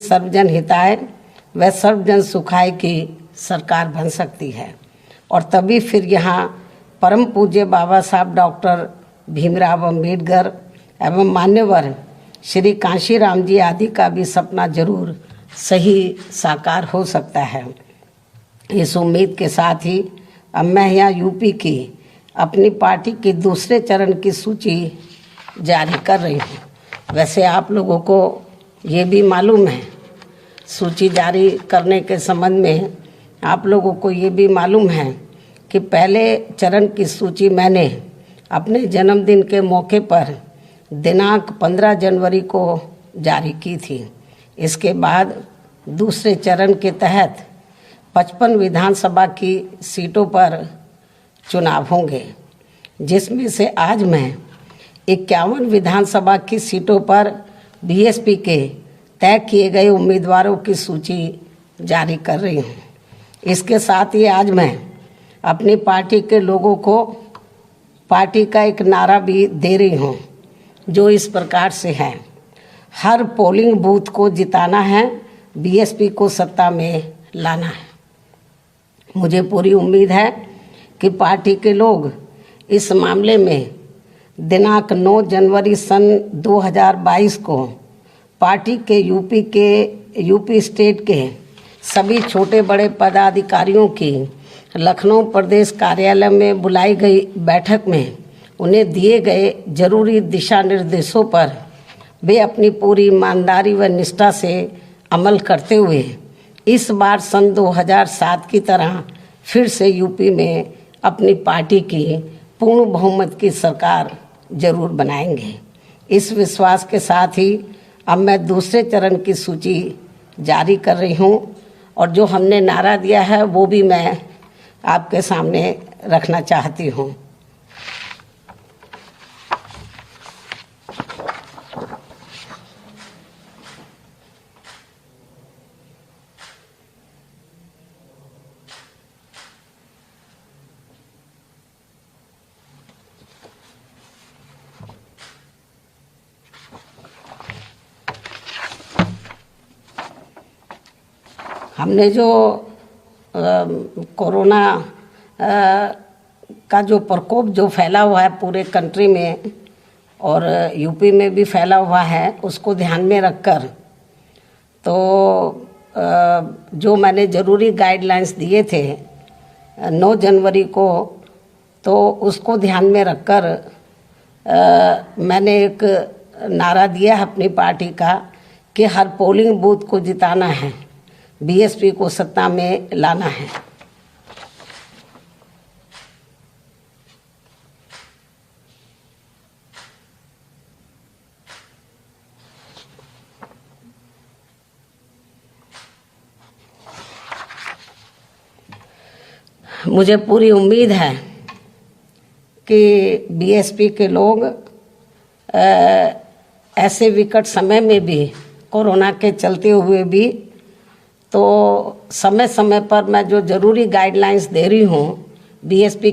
सर्वजन हिताय व सर्वजन सुखाय की सरकार बन सकती है। और तभी फिर यहाँ परम पूज्य बाबा साहब डॉक्टर भीमराव अम्बेडकर एवं मान्यवर श्री कांशीराम जी आदि का भी सपना जरूर सही साकार हो सकता है। इस उम्मीद के साथ ही अब मैं यहाँ यूपी की अपनी पार्टी के दूसरे चरण की सूची जारी कर रही हूँ। वैसे आप लोगों को ये भी मालूम है, सूची जारी करने के संबंध में आप लोगों को ये भी मालूम है कि पहले चरण की सूची मैंने अपने जन्मदिन के मौके पर दिनांक 15 जनवरी को जारी की थी। इसके बाद दूसरे चरण के तहत 55 विधानसभा की सीटों पर चुनाव होंगे, जिसमें से आज मैं 51 विधानसभा की सीटों पर बीएसपी के तय किए गए उम्मीदवारों की सूची जारी कर रही हूँ। इसके साथ ही आज मैं अपनी पार्टी के लोगों को पार्टी का एक नारा भी दे रही हूँ, जो इस प्रकार से है: हर पोलिंग बूथ को जिताना है, बीएसपी को सत्ता में लाना है। मुझे पूरी उम्मीद है कि पार्टी के लोग इस मामले में दिनांक 9 जनवरी सन 2022 को पार्टी के यूपी स्टेट के सभी छोटे बड़े पदाधिकारियों की लखनऊ प्रदेश कार्यालय में बुलाई गई बैठक में उन्हें दिए गए जरूरी दिशा निर्देशों पर वे अपनी पूरी ईमानदारी व निष्ठा से अमल करते हुए इस बार सन 2007 की तरह फिर से यूपी में अपनी पार्टी की पूर्ण बहुमत की सरकार जरूर बनाएंगे। इस विश्वास के साथ ही अब मैं दूसरे चरण की सूची जारी कर रही हूँ, और जो हमने नारा दिया है वो भी मैं आपके सामने रखना चाहती हूँ। हमने जो कोरोना का जो प्रकोप जो फैला हुआ है पूरे कंट्री में और यूपी में भी फैला हुआ है, उसको ध्यान में रखकर तो जो मैंने ज़रूरी गाइडलाइंस दिए थे 9 जनवरी को, तो उसको ध्यान में रखकर मैंने एक नारा दिया है अपनी पार्टी का कि हर पोलिंग बूथ को जिताना है, बीएसपी को सत्ता में लाना है। मुझे पूरी उम्मीद है कि बीएसपी के लोग ऐसे विकट समय में भी, कोरोना के चलते हुए भी, तो समय समय पर मैं जो ज़रूरी गाइडलाइंस दे रही हूँ बीएसपी